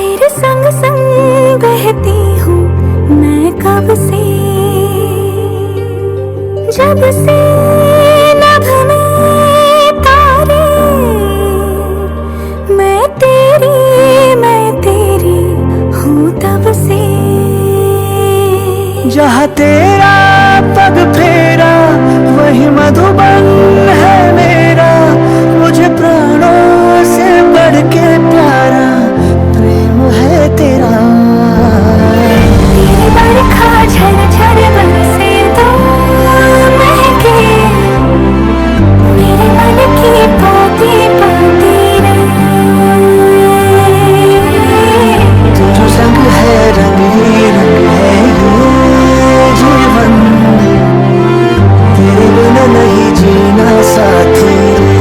तेरे संग संग बहती हूँ मैं कब से, जब से नभ में तारे, मैं तेरी हूँ तब से। जहाँ तेरा पग फेरा वही मधुबन है मेरा, मुझे प्राणों से बढ़ के प्यारा प्रेम है तेरा। तेरी बरखा झरझर बरसे तो महके, मेरे मन की पाती पाती रे। तू जो संग है रंग ही रंग है ये जीवन, तेरे बिना नहीं जीना साथी रे।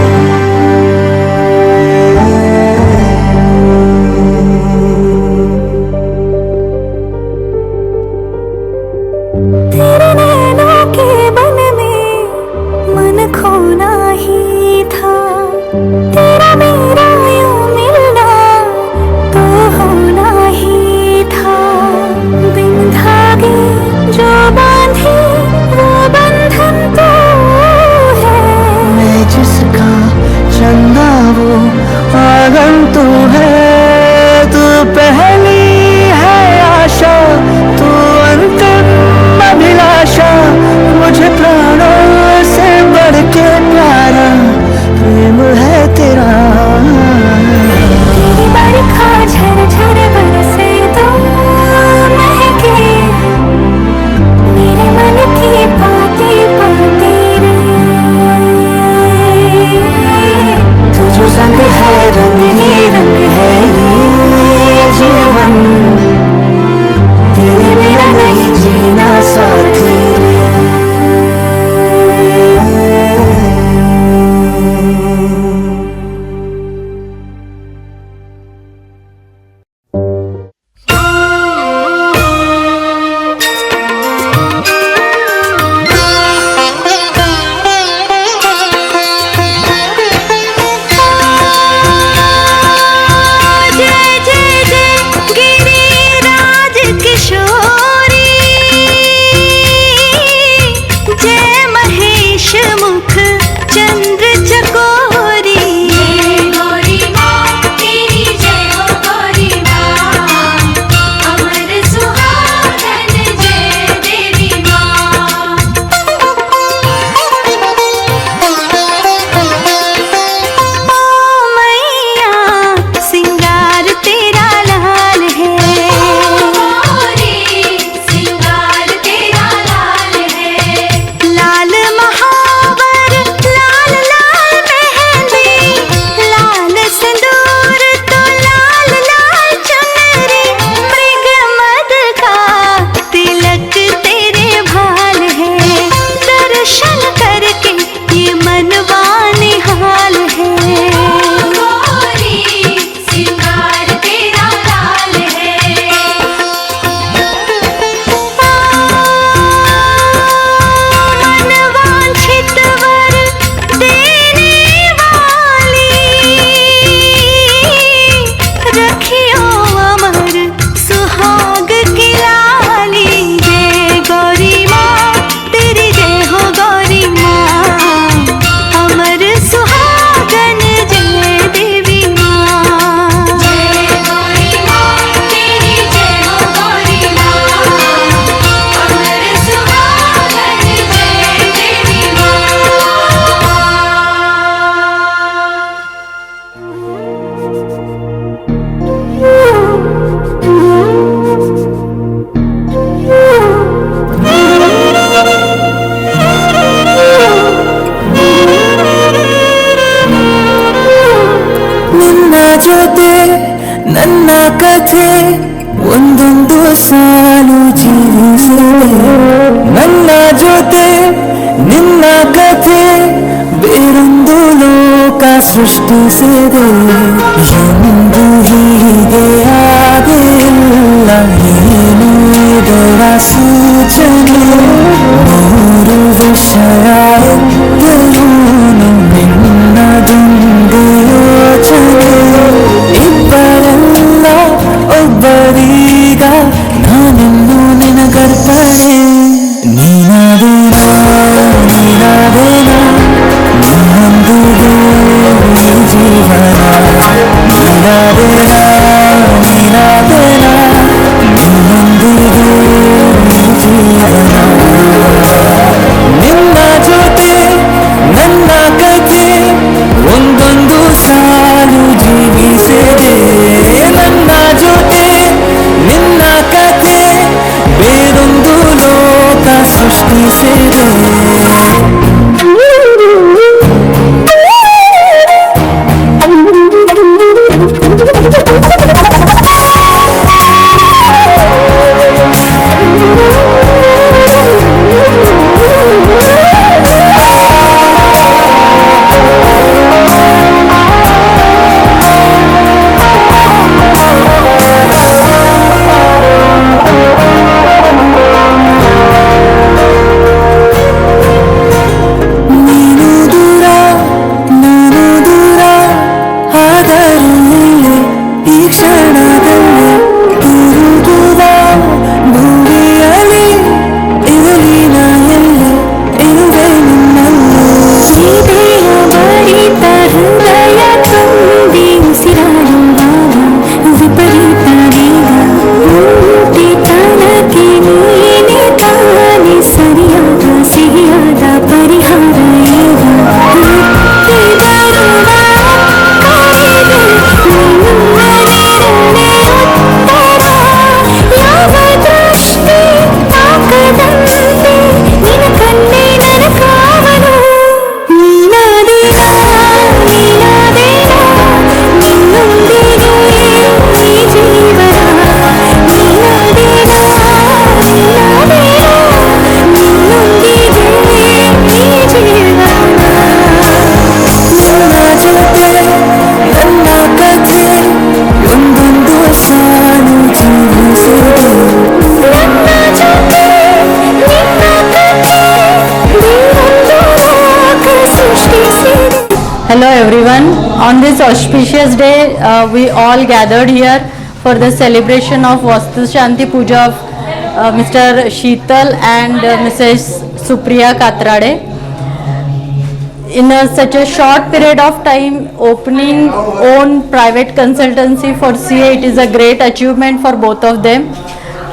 तेरे नैनों के बन में मन खोना ही था, तेरा मेरा यूं मिलना तो होना ही था। बिन धागे जो बांधे वो बंधन तो है, मैं जिसका चंदा वो आंगन तू है। तू पहली है आशा, तू अंतिम अभिलाषा, मुझे प्राणों से बढ़ के प्यारा प्रेम है तेरा। तेरी बरखा झरझर बरसे तो महके, मेरे मन की पाती पाती रे। तू जो संग है रंग ही रंग है ये जीवन, तेरे बिना नहीं जीना साथी रे। जय जय जय गिरिराज किशोरी, जय महेश मुख चंद्र चकोरी। जय गौरी माँ तेरी जय हो गौरी माँ, अमर सुहागन जय देवी माँ। ओ मैया सिंगार तेरा लाल है, सिंगार तेरा लाल है। लाल महावर लाल लाल मेहंदी, लाल सिंदूर तो लाल लाल चुनरी। मृग मद का तिलक तेरे भाल है, दर्शन करके ये मनवा निहाल है। सिंगार तेरा लाल है, मनवांछित वर देने वाली, रखियो अमर सुहाग की लाली। जय गौरी माँ तेरी जय हो गौरी माँ, अमर सुहागन जय देवी माँ। जय गौरी माँ तेरी जय हो गौरी माँ, अमर सुहागन जय देवी ನಿನ್ನ ಜೊತೆ ನನ್ನ ಕಥೆ ಒಂದೊಂದು ಸಾಲು ಜೀವಿಸಿದೆ, ನನ್ನ ಜೊತೆ ನಿನ್ನ ಕಥೆ ಬೇರೊಂದು ಲೋಕ ಸೃಷ್ಟಿಸಿದೆ. ಎಂದು ಹೀಗೆ ಆಗಿಲ್ಲ ಏನು ಇದರ ಸೂಚನೆ, ಮೂರು ವಿಷಯ ಎತ್ತರೂ ನಿನ್ನದೊಂದು ಯೋಚನೆ. ಇಬ್ಬರಲ್ಲ Hello everyone. On this auspicious day, we all gathered here for the celebration of Vastu Shanti Puja of Mr. Sheetal and Mrs. Supriya Katrade. In such a short period of time, opening own private consultancy for CA, it is a great achievement for both of them.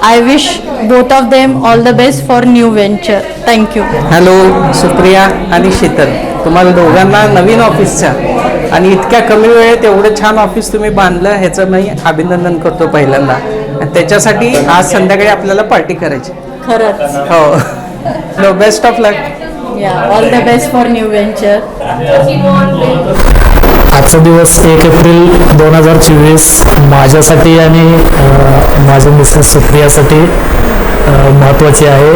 I wish both of them all the best for new venture. Thank you. Hello Supriya आणि शीतल, तुम्हाला दोघांना नवीन ऑफिसच्या आणि इतक्या कमी वेळेत एवढं छान ऑफिस तुम्ही बांधलं ह्याचं मी अभिनंदन करतो पहिल्यांदा. आणि त्याच्यासाठी आज संध्याकाळी आपल्याला पार्टी करायची. खरंच. हो, best of luck. All the best for new venture. आजचा दिवस 1 एप्रिल 2024 माझ्यासाठी आणि माझ्या मिसेस सुप्रियासाठी महत्त्वाचे आहे.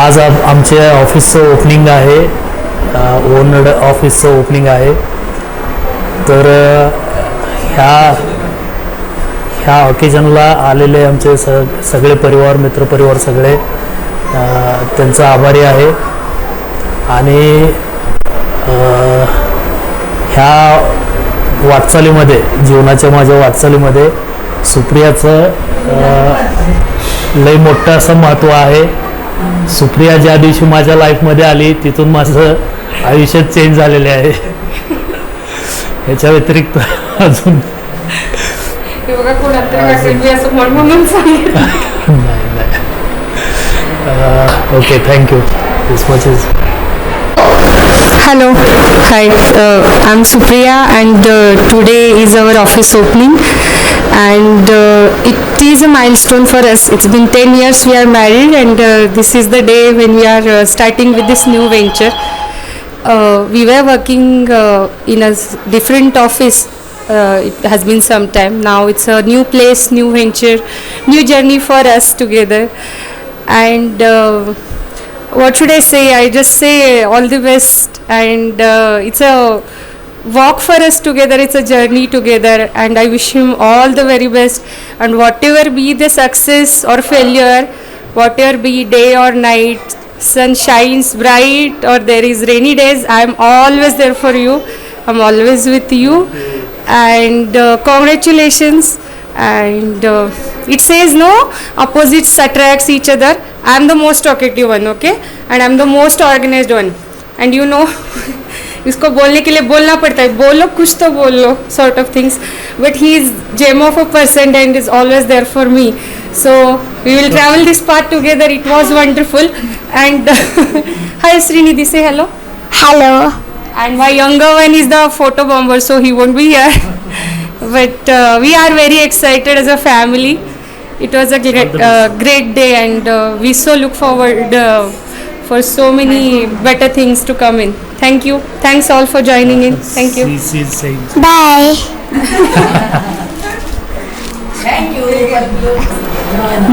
आज आमच्या ऑफिसचं ओपनिंग आहे, ओनड ऑफिसचं ओपनिंग आहे. तर ह्या ऑकेजनला आलेले आमचे सगळे परिवार, मित्रपरिवार सगळे त्यांचा आभारी आहे. आणि ह्या वाटचालीमध्ये, जीवनाच्या माझ्या वाटचालीमध्ये सुप्रियाचं लई मोठं असं महत्त्व आहे. सुप्रिया ज्या दिवशी माझ्या लाईफमध्ये आली तिथून माझं आयुष्य चेंज झालेले आहे. याच्या व्यतिरिक्त अजून okay, thank you. This much is. Hello, hi, I'm Supriya and today is our office opening and it is a milestone for us. It's been 10 years we are married and this is the day when we are starting with this new venture. We were working in a different office. It has been some time. Now it's a new place, new venture, new journey for us together. And what should I say? I just say all the best, and it's a walk for us together, it's a journey together, and I wish him all the very best. And whatever be the success or failure, whatever be day or night, sun shines bright or there is rainy days, I am always there for you. I'm always with you, and congratulations. And it says no, opposites attracts each other. I am the most talkative one, okay, and I am the most organized one, and you know इसको बोलने के लिए बोलना पड़ता है, बोलो कुछ तो बोलो sort of things, but he is gem of a person and is always there for me. So we will travel this path together. It was wonderful. And hi Srinidhi, say hello. Hello. And my younger one is the photo bomber, so he won't be here. But we are very excited as a family. It was a great day, and we so look forward for so many better things to come in. Thank you. Thanks all for joining in. Thank you. Bye.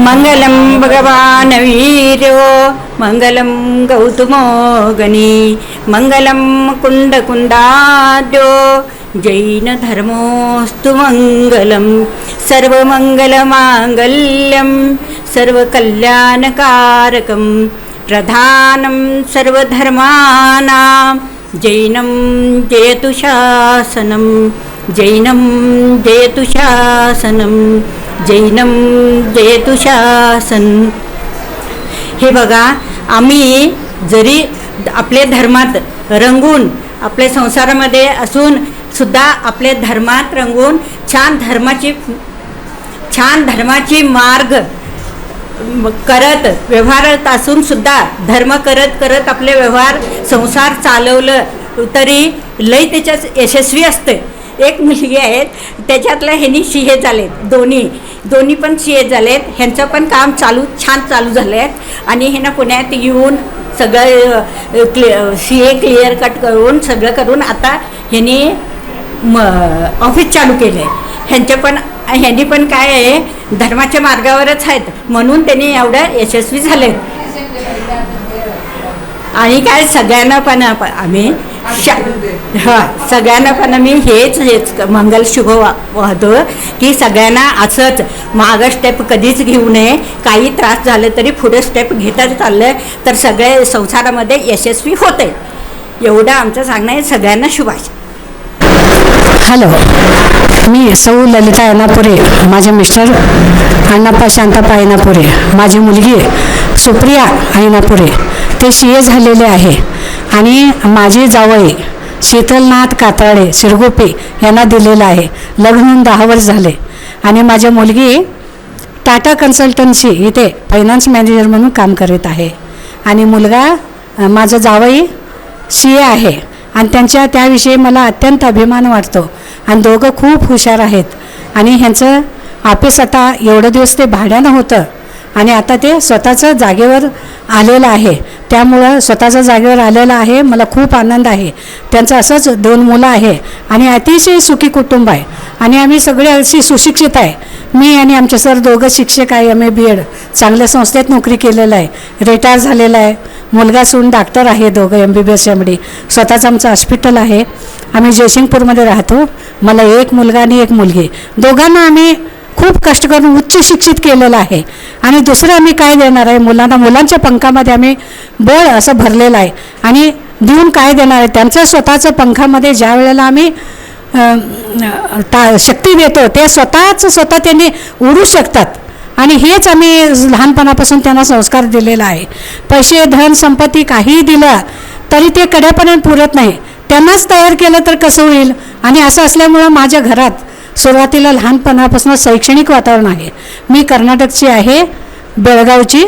मंगलम भगवान वीरो मंगलम गौतमो गणी मंगलम कुंड कुंडाद्यो जैन धर्मोस्तु मंगलम सर्वमंगलमांगल्यम सर्वकल्याणकारकम प्रधानं सर्वधर्माणां जैनं जयतु शासनं जैनं जयतु शासनं जैनं जयतु शासन. हे बघा, आम्ही जरी आपल्या धर्मात रंगून आपल्या संसारामध्ये असून सुद्धा आपल्या धर्मात रंगून छान धर्माची मार्ग करत व्यवहारात असून सुद्धा धर्म करत करत आपले व्यवहार संसार चालवलं तरी लय त्याच्यात यशस्वी असते. एक मुलगी आहेत, त्याच्यातल्या ह्यांनी CA झालेत, दोन्ही पण CA झालेत. ह्यांचं पण काम छान चालू झालं आहे आणि ह्यांना पुण्यात येऊन सगळं CA क्लिअर कट करून सगळं करून आता ह्यांनी ऑफिस चालू केलं आहे. ह्यांनी पण काय आहे, धर्माच्या मार्गावरच आहेत म्हणून त्यांनी एवढं यशस्वी झालेत. आणि काय सगळ्यांना पण आम्ही सगळ्यांना पण आम्ही हेच मंगल शुभ वाहतो की सगळ्यांना असंच मागं स्टेप कधीच घेऊ नये. काही त्रास झाले तरी पुढे स्टेप घेता चाललं तर सगळे संसारामध्ये यशस्वी होते. एवढं आमचं सांगणं आहे. सगळ्यांना शुभाशय. हॅलो, मी सौ ललिता येनापुरे, माझे मिस्टर अण्णाप्पा शांताप्पा येनापुरे, माझी मुलगी सुप्रिया येनापुरे, ते CA झालेले आहे. आणि माझी जावई शीतलनाथ कात्राळे सिरगुप्पे यांना दिलेलं आहे. लग्न होऊन 10 वर्ष झाले. आणि माझी मुलगी टाटा कन्सल्टन्सी इथे फायनान्स मॅनेजर म्हणून काम करत आहे. आणि मुलगा माझा जावई CA आहे. आणि त्यांच्या त्याविषयी मला अत्यंत अभिमान वाटतो. आणि दोघं खूप हुशार आहेत. आणि ह्यांचं ऑफिस आता एवढं दिवस ते भाड्यानं होतं आणि आता ते स्वतःचं जागेवर आलेलं आहे. त्यामुळं स्वतःच्या जागेवर आलेलं आहे. मला खूप आनंद आहे. त्यांचं असंच 2 मुलं आहे आणि अतिशय सुखी कुटुंब आहे. आणि आम्ही सगळे अशी सुशिक्षित आहे. मी आणि आमचे सर दोघं शिक्षक आहे. MA BEd चांगल्या संस्थेत नोकरी केलेलं आहे. रिटायर झालेला आहे. मुलगा सून डॉक्टर आहे. दोघं MBBS MD. स्वतःचं आमचं हॉस्पिटल आहे. आम्ही जयसिंगपूरमध्ये राहतो. मला 1 मुलगा आणि 1 मुलगी. दोघांना आम्ही खूप कष्ट करून उच्च शिक्षित केलेलं आहे. आणि दुसरं आम्ही काय देणार आहे मुलांना, मुलांच्या पंखामध्ये आम्ही बळ असं भरलेलं आहे. आणि देऊन काय देणार आहे, त्यांचं स्वतःचं पंखामध्ये ज्या वेळेला आम्ही शक्ती देतो ते स्वतः त्यांनी उडू शकतात. आणि हेच आम्ही लहानपणापासून त्यांना संस्कार दिलेला आहे. पैसे धन संपत्ती काहीही दिलं तरी ते कड्यापर्यंत पुरत नाही. त्यांनाच तयार केलं तर कसं होईल. आणि असं असल्यामुळं माझ्या घरात सुरुवातीला लहानपणापासून शैक्षणिक वातावरण आहे. मी कर्नाटकची आहे, बेळगावची.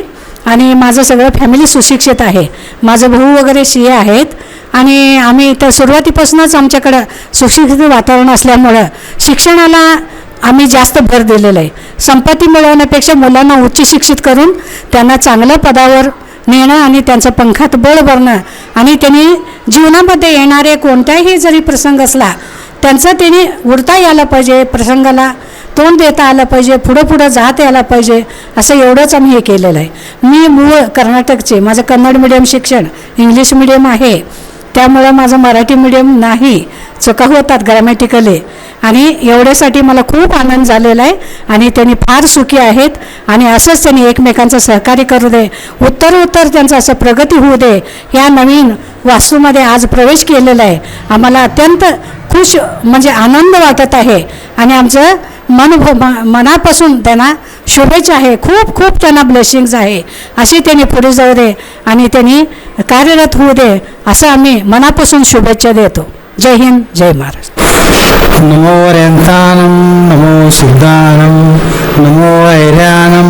आणि माझं सगळं फॅमिली सुशिक्षित आहे. माझं भाऊ वगैरे CA आहेत. आणि आम्ही तर सुरुवातीपासूनच आमच्याकडं सुशिक्षित वातावरण असल्यामुळं शिक्षणाला आम्ही जास्त भर दिलेला आहे. संपत्ती मिळवण्यापेक्षा मुलांना उच्च शिक्षित करून त्यांना चांगल्या पदावर नेणं आणि त्यांचं पंखात बळ भरणं. आणि त्यांनी जीवनामध्ये येणारे कोणताही जरी प्रसंग असला त्यांचं त्यांनी उडता यायला पाहिजे, प्रसंगाला तोंड देता आलं पाहिजे, पुढं जात यायला पाहिजे, असं एवढंच आम्ही हे केलेलं आहे. मी मूळ कर्नाटकचे, माझं कन्नड मिडियम शिक्षण, इंग्लिश मिडियम आहे. त्यामुळं माझं मराठी मिडियम नाही, चुका होतात ग्रॅमॅटिकली. आणि एवढ्यासाठी मला खूप आनंद झालेला आहे. आणि त्यांनी फार सुखी आहेत. आणि असंच त्यांनी एकमेकांचं सहकार्य करू दे, उत्तर त्यांचं असं प्रगती होऊ दे. या नवीन वास्तूमध्ये आज प्रवेश केलेला आहे. आम्हाला अत्यंत खुश म्हणजे आनंद वाटत आहे. आणि आमचं मनापासून त्यांना शुभेच्छा आहे. खूप खूप त्यांना ब्लेसिंग्स आहे. अशी त्यांनी पुढे जाऊ दे आणि त्यांनी कार्यरत होऊ दे असं आम्ही मनापासून शुभेच्छा देतो. जय हिंद, जय महाराष्ट्र. नमो वरेंतानं, नमो शुद्धानं, नमो वैर्यानं,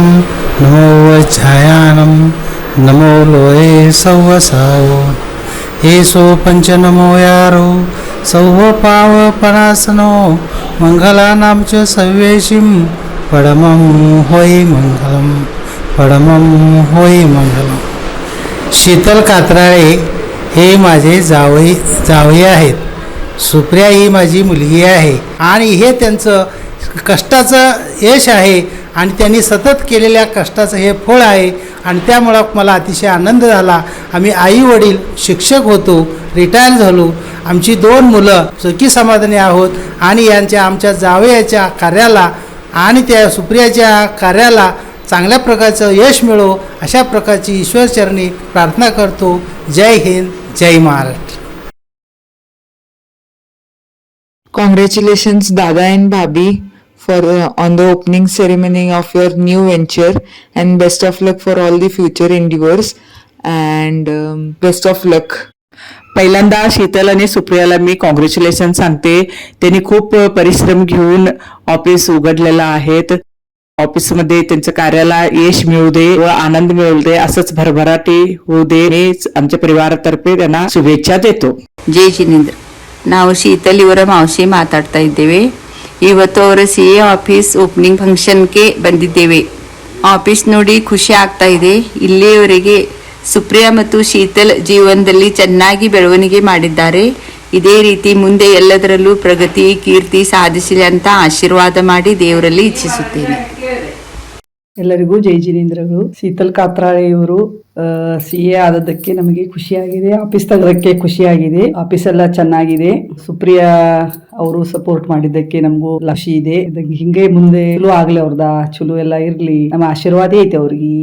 नमो छायानं, नमो लोये सौवसावो येसो पंच नमो यारो सौव पाव परासनो मंगलानां च सव्येशिं पडमं होई मंगलम, पडमं होई मंगलम. शीतल कात्राळे हे माझे जावई आहेत. सुप्रिया ही माझी मुलगी आहे. आणि हे त्यांचं कष्टाचं यश आहे. आणि त्यांनी सतत केलेल्या कष्टाचं हे फळ आहे. आणि त्यामुळं मला अतिशय आनंद झाला. आम्ही आई वडील शिक्षक होतो, रिटायर झालो. आमची 2 मुलं सुखी समाधानी आहोत. आणि आमच्या जावयाच्या कार्याला आणि त्या सुप्रियाच्या कार्याला चांगल्या प्रकारचं यश मिळो अशा प्रकारची ईश्वरचरणी प्रार्थना करतो. जय हिंद, जय Maharashtra. Congratulations Dada and Bhabhi for on the opening ceremony of your new venture, and best of luck for all the future endeavors, and best of luck. पहिल्यांदा शीतल आणि सुप्रियाला मी कॉंग्रॅच्युलेशन सांगते. त्यांनी खूप परिश्रम घेऊन ऑफिस उघडलेलं आहेत. ऑफिसमध्ये त्यांचं कार्याला यश मिळू दे व आनंद मिळू दे, असंच भरभराटी होऊ दे. मी आमच्या परिवारातर्फे त्यांना शुभेच्छा देतो. ಜೈ ಜಿನೇಂದ್ರ. ನಾವು ಶೀತಲ್ ಇವರ ಮಾವಶಿ ಮಾತಾಡ್ತಾ ಇದ್ದೇವೆ. ಇವತ್ತು ಅವರ CA ಆಫೀಸ್ ಓಪನಿಂಗ್ ಫಂಕ್ಷನ್ಗೆ ಬಂದಿದ್ದೇವೆ. ಆಫೀಸ್ ನೋಡಿ ಖುಷಿ ಆಗ್ತಾ ಇದೆ. ಇಲ್ಲಿಯವರೆಗೆ ಸುಪ್ರಿಯಾ ಮತ್ತು ಶೀತಲ್ ಜೀವನದಲ್ಲಿ ಚೆನ್ನಾಗಿ ಬೆಳವಣಿಗೆ ಮಾಡಿದ್ದಾರೆ. ಇದೇ ರೀತಿ ಮುಂದೆ ಎಲ್ಲದರಲ್ಲೂ ಪ್ರಗತಿ ಕೀರ್ತಿ ಸಾಧಿಸಲಿ ಅಂತ ಆಶೀರ್ವಾದ ಮಾಡಿ ದೇವರಲ್ಲಿ ಇಚ್ಛಿಸುತ್ತೇನೆ. ಎಲ್ಲರಿಗೂ ಜೈ ಜಿನೇಂದ್ರಗಳು. ಶೀತಲ್ ಕಾತ್ರಾಳೆ ಇವರು CA ಆದದ್ದಕ್ಕೆ ನಮಗೆ ಖುಷಿಯಾಗಿದೆ. ಆಫೀಸ್ ತೆಗೆದಕ್ಕೆ ಖುಷಿಯಾಗಿದೆ. ಆಫೀಸ್ ಎಲ್ಲ ಚೆನ್ನಾಗಿದೆ. ಸುಪ್ರಿಯಾ ಅವರು ಸಪೋರ್ಟ್ ಮಾಡಿದ್ದಕ್ಕೆ ನಮಗೂ ಖುಷಿ ಇದೆ. ಹಿಂಗೆ ಮುಂದೆ ಚಲೋ ಆಗ್ಲಿ, ಅವ್ರದ ಚಲೋ ಎಲ್ಲ ಇರ್ಲಿ, ನಮ್ಮ ಆಶೀರ್ವಾದ ಐತೆ ಅವ್ರಿಗೆ.